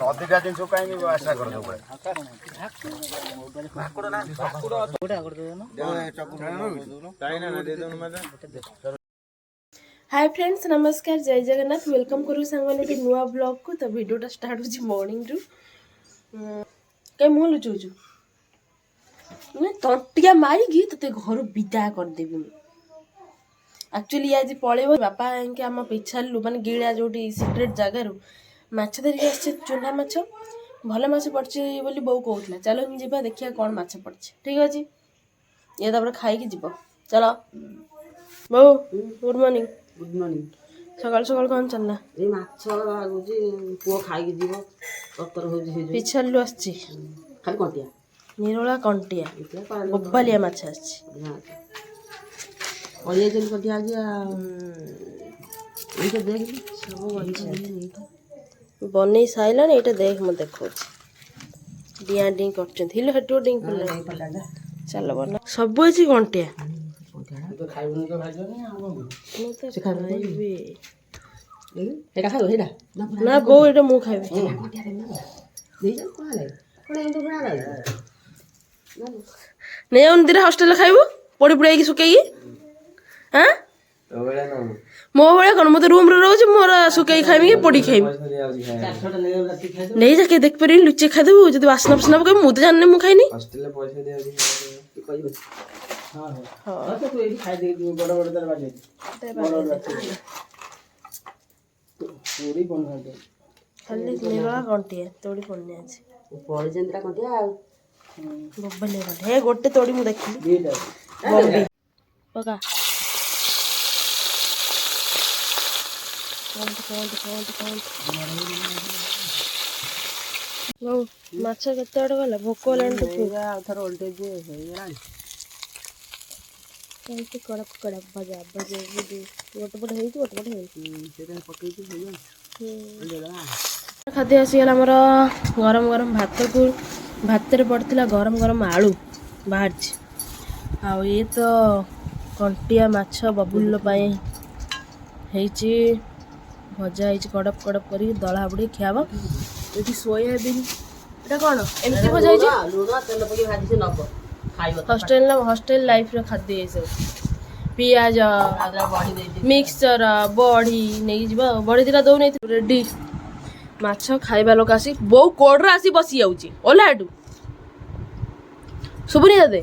ଅଧିକା ଜିନିଷ କାହିଁକି ଆଶା କରିଦେବ? हाय फ्रेंड्स नमस्कार जय जगन्नाथ वेलकम करू सांगवान गोटे नुआ ब्लॉग को तो वीडियोटा स्टार्ट हो मॉर्निंग रु कहीं मुँह लुचौचु ना तंटिया मारिकी ते घर विदा करदेवी एक्चुअली आज पलैब बापा इनके आम पिछालू माने गिड़ा जो सिक्रेट जगार माछ धरिक आसे चूना माछ भल माछ पड़ी बोली बो कहला चलो हम जा देखिए कौन माछ पड़ी ठीक अच्छे ये तापर खाई जीव चलो बो गुड मॉर्निंग गुड मॉर्निंग सकाल सकाल कौन चलना ए माछ आगुची पुओ खाई जीव ततर होजी से पिछालू आछी खाली कंटिया निरोला कंटिया बोबालिया माछ आछी ओलिया जल कंटिया आज ये तो देख सब बनै साइलान एटा देख म देखो डिया डिंग करछन हिलो हटो डिंग पल्ला चलो बना सब अछि कंटिया तो खाइबो तो भाजो नहीं हम तो खाइबे एटा खाइबो हेडा ना बो एटा मु खाइबे दे जा कोले कोले तो बना ले ने उन दिन हॉस्टल खाइबो पड़ी पड़ी की सुकेई हां तो बेला न मो बळे कोन मते रूम रे रहउछ मोर सुकेई खाइबे की पड़ी खाइबे नहीं जाके देख परी लुच्चे खा देबो जदी वासना फसना के मु तो जानने मु खाइनी हॉस्टल ले पैसा दे आजी कहइबो हां हां तो तू एडी खाइ दे बड़ बड़ तर बाजे पूरी बन दे खाली निरोला कंटिया तोड़ी पन्ने अछि पड़ी जेंद्रा कंटिया बोबले हे गोटे तोड़ी मु देखली दीटा बम्बी पका माछ केते आड़ गला भोक लाइन तो थर ओल्टे जे हेरानी कैसे कड़क कड़क भजा भजे बुदी गोटे पट हेई गोटे पट हेई सेटा पकई के होय खाद्य आसीगला आमर गरम गरम भात को भात रे पड़ता गरम गरम आलू बाहर आउ ये तो कंटिया माछ बबुल भजा है कड़प कड़प कर दला बुड़ी खियाब ये सोयाबीन एटा कौन एमती भजा हॉस्टेल लाइफ रो खाद्य ये सब पियाज मिक्सचर बड़ी नहीं जीवा बड़ी दिला दौ नहीं रेडी माछ खाइबा लोक आसी बो कोड्रा आसी बसी जाउची ओलाडू सुबुनी दे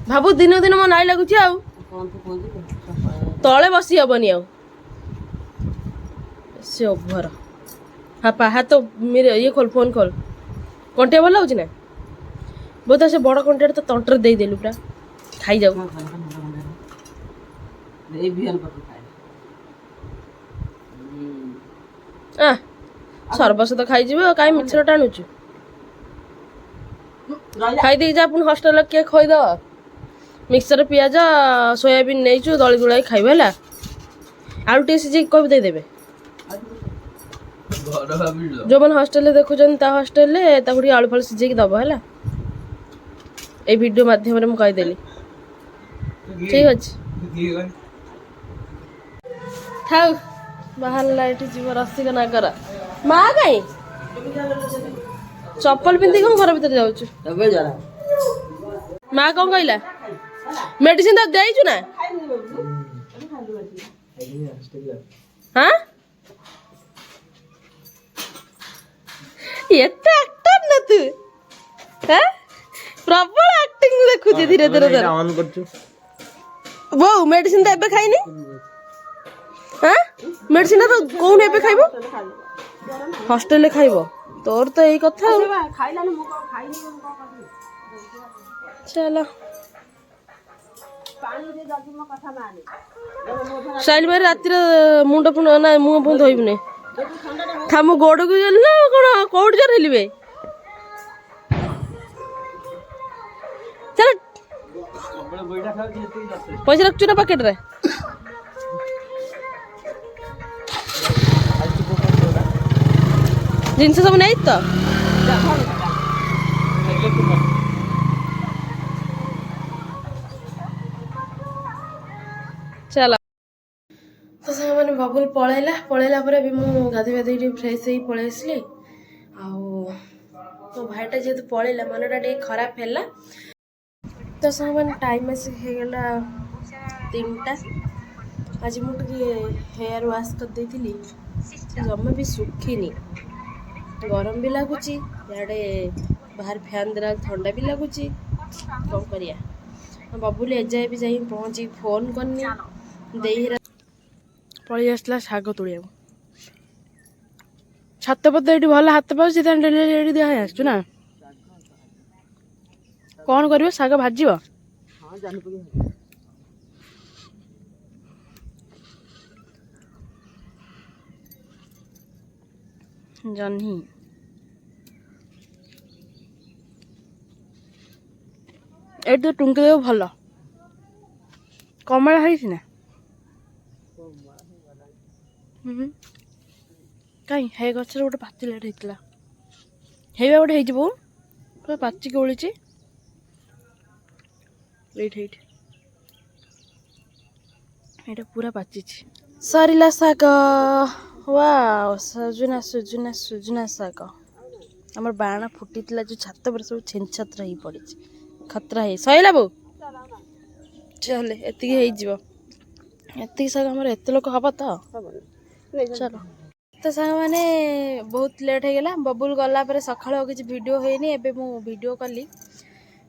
भाबु दिन दिन मो नाई लागुची आउ तळे बसी हबनी आउ से ओभर हापा हाथ मेरे ये खोल फोन खोल कंटिया भल लाଗୁଛି ना बहुत से बड़ कंटिया तो तंटर दे देलु पूरा खाई जाऊ ए बियान पक खाए आ सर्वस तो खाई जीव काई मिछर टाणुछु खाई दे जा अपन हॉस्टल के खोई द मिक्सचर पियाज सोयाबीन नेचु दली दुलाई खाइबे हला आलू टे सिजे कब दे देबे जो मन हॉस्टल ले देखु जन ता हॉस्टल ले ताकुडी आलू फल सिजे की दबो हला ए वीडियो माध्यम रे म कहि देली ठीक अछि थाउ बाहर लाइट जीव रसिक ना कर माँ कहीं चप्पल पिंधि कौन घर भीतर जाऊँ माँ कौन कहला मेडिसिन तो देचु ना हाँ एते एक्टर न तू हैं प्रबल एक्टिंग देखु धीरे धीरे ऑन करछु वो मेडिसिन तो एबे खाइनी हाँ मेडिसिन तो कौन एबे खाइबो हॉस्टेल ले खाइबो तोर तो यही कथा खाइलानी मो खाइनी मो चलो पानी दे जल्दी मो कथा माने साइल में रात मुंड पुण ना मुह पुण धोबने था मो गोड़ को गल ना कौन कौट जर हेलिबे चल पैसा रखछु ना पैकेट रे जिनस सब नहीं तो चलो ତ ସାଙ୍ଗମାନେ ବବୁଲ ପଳେଇଲା ପରେ ବି ମୁଁ ଗାଧୋଇ ଟିକେ ଫ୍ରେଶ୍ ହେଇକି ପଳେଇ ଆସିଲି। ଆଉ ମୋ ଭାଇଟା ଯେହେତୁ ପଳେଇଲା ମନଟା ଟିକେ ଖରାପ ହେଲା। ତ ସାଙ୍ଗମାନେ ଟାଇମ୍ ଆସିକି ହେଇଗଲା 3ଟା। ଆଜି ମୁଁ ଟିକେ ହେୟାର ୱାଶ୍ କରିଦେଇଥିଲି, ଜମା ବି ଶୁଖିନି, ଗରମ ବି ଲାଗୁଛି, ଇଆଡ଼େ ବାହାରେ ଫ୍ୟାନ୍ ଦେଲା ଥଣ୍ଡା ବି ଲାଗୁଛି। କ'ଣ କରିବା? ବବୁଲ ଏଯାଏ ବି ଯାଇ ପହଞ୍ଚିକି ଫୋନ୍ କରିନି। ଦେଇହିରା ପଳେଇ ଆସିଥିଲା ଶାଗ ତୋଳିବାକୁ। ଛାତ ପତ ଏଇଠି ଭଲ ହାତ ପାଉଛି, ସେଥିପାଇଁ ଡେଲି ଏଇଠି ଦିଆ ହେଇ ଆସୁଛୁ ନା। କ'ଣ କରିବ? ଶାଗ ଭାଜିବ? ଜହ୍ନି ଏଇଠି ତ ଟୁଙ୍କି ଦେବ ଭଲ। କମଳା ହେଇଛି ନା? କାଇଁ ହେ ଗଛରେ ଗୋଟେ ପାଚିଲାଟେ ହେଇଥିଲା, ହେଇବା ଗୋଟେ ହେଇଛି ବୋଉ, ପୁରା ପାଚିକି ଓଳିଛି। ଏଇଠି ଏଇଟା ପୁରା ପାଚିଛି। ସରିଲା ଶାଗ। ୱାଓ, ସୁଜୁନା ଶାଗ। ଆମର ବାଣ ଫୁଟିଥିଲା ଯୋଉ ଛାତ ଉପରେ, ସବୁ ଛିନଛତ୍ର ହେଇ ପଡ଼ିଛି। ଖତରା ହେଇ ସଇଲା ବୋଉ, ଚାଲେ ଏତିକି ହେଇଯିବ। ଏତିକି ଶାଗ ଆମର ଏତେ ଲୋକ ହବ ତ? ଚାଲ। ତ ସାଙ୍ଗମାନେ ବହୁତ ଲେଟ୍ ହେଇଗଲା। ବବୁଲ ଗଲା ପରେ ସକାଳୁ ଆଉ କିଛି ଭିଡ଼ିଓ ହେଇନି। ଏବେ ମୁଁ ଭିଡ଼ିଓ କଲି,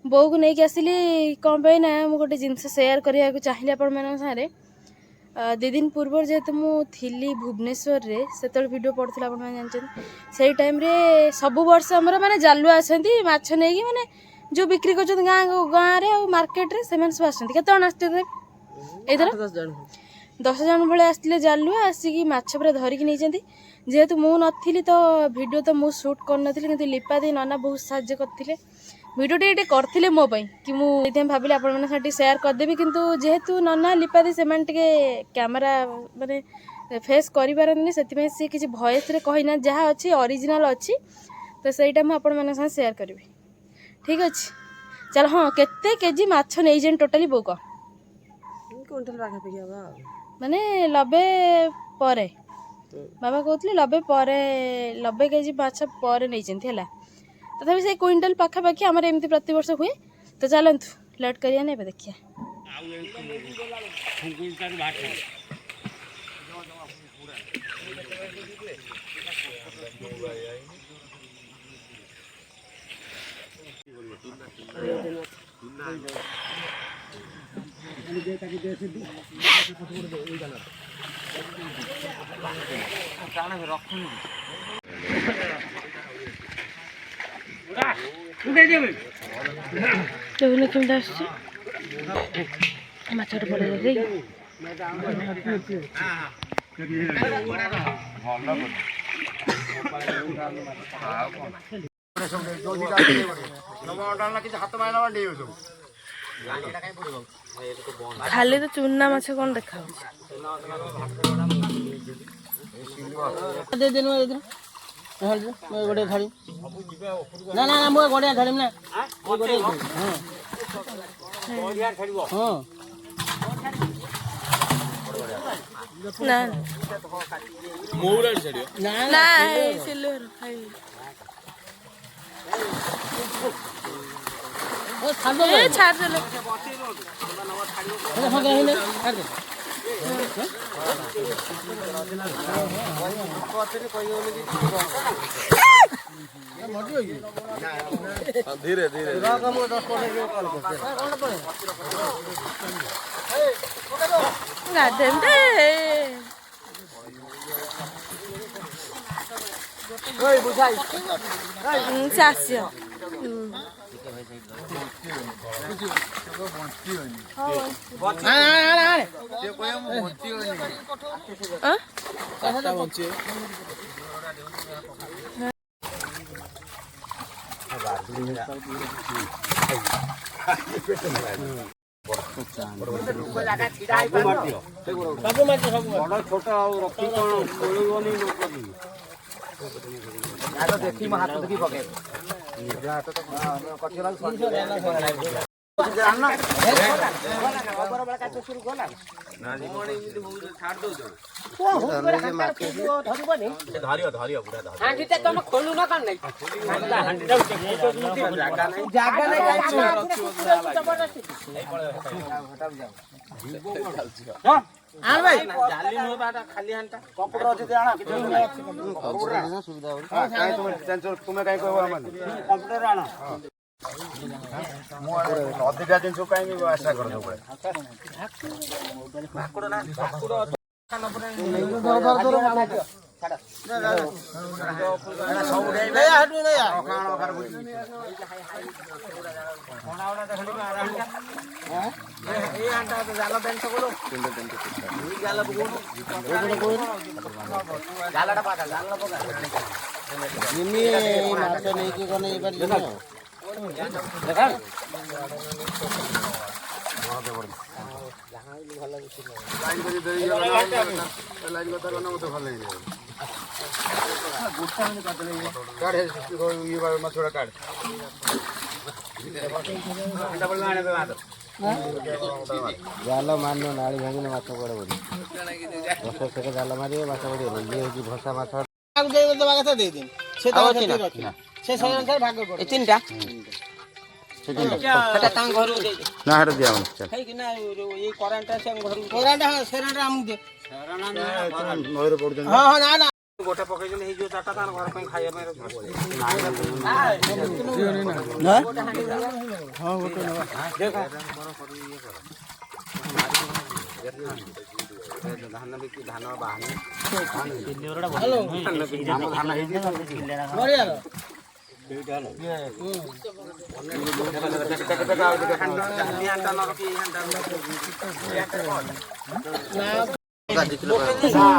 ବୋଉକୁ ନେଇକି ଆସିଲି। କ'ଣ ପାଇଁ ନା ମୁଁ ଗୋଟେ ଜିନିଷ ସେୟାର କରିବାକୁ ଚାହିଁଲି ଆପଣମାନଙ୍କ ସାଙ୍ଗରେ। 2 ଦିନ ପୂର୍ବରୁ ଯେହେତୁ ମୁଁ ଥିଲି ଭୁବନେଶ୍ୱରରେ, ସେତେବେଳେ ଭିଡ଼ିଓ ପଡ଼ୁଥିଲା, ଆପଣମାନେ ଜାଣିଛନ୍ତି। ସେଇ ଟାଇମ୍ରେ ସବୁ ବର୍ଷ ଆମର ମାନେ ଜାଲୁଆ ଆସନ୍ତି ମାଛ ନେଇକି, ମାନେ ଯେଉଁ ବିକ୍ରି କରୁଛନ୍ତି ଗାଁରେ ଆଉ ମାର୍କେଟରେ, ସେମାନେ ସବୁ ଆସନ୍ତି। କେତେ ଜଣ ଆସିଥିଲେ? ଏଇଥର 10 ଜଣ ଭଳିଆ ଆସିଥିଲେ ଜାଲୁଆ। ଆସିକି ମାଛ ପୁରା ଧରିକି ନେଇଛନ୍ତି। ଯେହେତୁ ମୁଁ ନଥିଲି ତ ଭିଡ଼ିଓ ତ ମୁଁ ସୁଟ୍ କରିନଥିଲି, କିନ୍ତୁ ଲିପା ଦେଇ ନନା ବହୁତ ସାହାଯ୍ୟ କରିଥିଲେ। ଭିଡ଼ିଓଟି ଏଇଠି କରିଥିଲେ ମୋ ପାଇଁ, କି ମୁଁ ସେଇଥିପାଇଁ ଭାବିଲି ଆପଣମାନଙ୍କ ସାଙ୍ଗେ ଟିକେ ସେୟାର କରିଦେବି। କିନ୍ତୁ ଯେହେତୁ ନନା ଲିପା ଦେଇ ସେମାନେ ଟିକେ କ୍ୟାମେରା ମାନେ ଫେସ୍ କରିପାରନ୍ତିନି, ସେଥିପାଇଁ ସିଏ କିଛି ଭଏସ୍ରେ କହିନାହାନ୍ତି। ଯାହା ଅଛି ଅରିଜିନାଲ୍ ଅଛି, ତ ସେଇଟା ମୁଁ ଆପଣମାନଙ୍କ ସାଙ୍ଗେ ସେୟାର କରିବି। ଠିକ୍ ଅଛି, ଚାଲ। ହଁ, କେତେ କେଜି ମାଛ ନେଇଛନ୍ତି ଟୋଟାଲି ବୋଉ କହ? କୁଇଣ୍ଟାଲ ପାଖାପାଖି ହବ ଆଉ। ମାନେ 90 ପରେ, ବାବା କହୁଥିଲେ 90 କେଜି ମାଛ ପରେ ନେଇଛନ୍ତି ହେଲା। ତଥାପି ସେଇ କୁଇଣ୍ଟାଲ ପାଖାପାଖି ଆମର ଏମିତି ପ୍ରତିବର୍ଷ ହୁଏ। ତ ଚାଲନ୍ତୁ ଲେଟ୍ କରିବା ନା, ଏବେ ଦେଖିବା। ଦେଖୁନ କେମିତି ଆସୁଛି ମାଛଟା ପଳେଇ ଦେଇ। ଖାଲି ତ ଚୁନା ମାଛ କ'ଣ ଦେଖାଉଛି? ଗୋଟେ ଥାଳି ନା ନା ମୁଁ ଗଡ଼ିଆ ଛାଡ଼ିବି ନା। ହଁ ଧୀରେ ଧୀରେ ସେ ଆସିବ। ଛୋଟ ଆଉ ରଖି କଣ ମିଳିବନି ଦେଖି ମୋ ହାତ ଦେଖି ପକେଇବ। ତୁମେ କାହିଁ କହିବ କମ୍ପ୍ୟୁଟର ଆଣ ଅଧିକା ଜିନିଷ କାହିଁକି ଆଶା କର ଜାଲ ମାରିନ ନାଳି ଭାଙ୍ଗିଲେ ମାଛ କୁଆଡ଼େ ପଡ଼ିବ ବର୍ଷ ସେକେ ଜାଲ ମାରିବେ ମାଛ ପଡ଼ିବ ଇଏ ହେଉଛି ଭସା ମାଛ ଦେବା କଥା ଦେଇଦିନ ସେ ସେ ସେଇ ଅନୁସାରେ ଭାଗ କରିବ ତିନିଟା ସେଟା ତାଙ୍କ ଘରକୁ ଦେଇ ନା ହେଟା ଦିଆ ହବନି ହେଇକି ନା ଏଇ କରେଣ୍ଟଟା ସେ ଘରକୁ କରେଣ୍ଟ ହଁ ସେରେଣ୍ଟ ଆମକୁ ଦେ ନଈରେ ପଡୁଛନ୍ତି ହଁ ହଁ ନା ନା ଗୋଟେ ପକେଇଦେଲେ ହେଇଯିବ ଚାରିଟା ତାର ଘର ପାଇଁ ଖାଇବା ପାଇଁ ଧାନ ବିକି ଧାନ ବାହାନି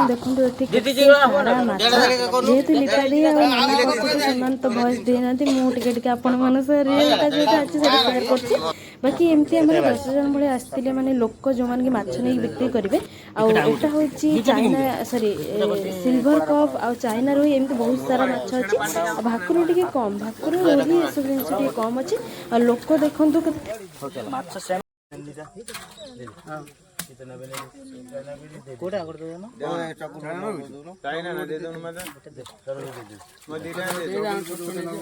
देखो सारा माछ जेहेतु लिपा दी ସେମାନେ ତ ଭଏସ୍ ଦେଇନାହାନ୍ତି ମୁଁ ଟିକେ ଆପଣମାନଙ୍କ ସହ ରିଏଲ୍ଟା ଯେଉଁଟା ଅଛି ସେଇଟା ସେୟାର କରୁଛି ବାକି ଏମିତି ଆମର 10 ଜଣ ଭଳି ଆସିଥିଲେ ମାନେ ଲୋକ ଯେଉଁମାନେ କି ମାଛ ନେଇକି ବିକ୍ରି କରିବେ ଆଉ ଏଇଟା ହେଉଛି ଚାଇନା ସରି ସିଲଭର କପ୍ ଆଉ ଚାଇନା ରୋହି ଏମିତି ବହୁତ ସାରା ମାଛ ଅଛି ଆଉ ଭାକୁର ଟିକେ କମ୍ ଭାକୁର ରୋହି ଏସବୁ ଜିନିଷ ଟିକେ କମ୍ ଅଛି ଆଉ ଲୋକ ଦେଖନ୍ତୁ ମାଛ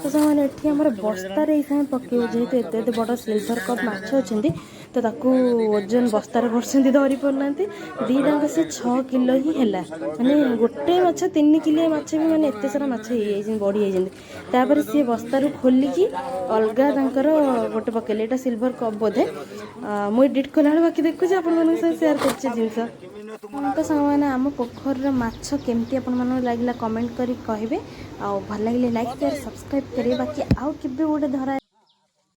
तो सामाने एठी हमर बस्तारे एई समय पकेउ जेहेतु एते एते बड़ सिल्वर कप माछ अछंती तो ताकू ओजन बस्तारे करछंती धरि परनांती दीडांग से 6 किलो ही हैला माने गोटे माछ 3 किलो माछ भी माने एते सारा माछ हे जेन बडी हे जेन तापर से बस्तारु खोली की अलगा तांकर गोटे पकेले एटा सिल्वर कप बोधे मु एडिट कला बाकी देखु जे अपन मन से शेयर करछे जिंस तो सामाने आम पोखर माछ केमती अपन मन लागला कमेंट करी कहबे आ भल लागले लाइक शेयर सब्सक्राइब करे बाकी आउ केबे गोटे धरा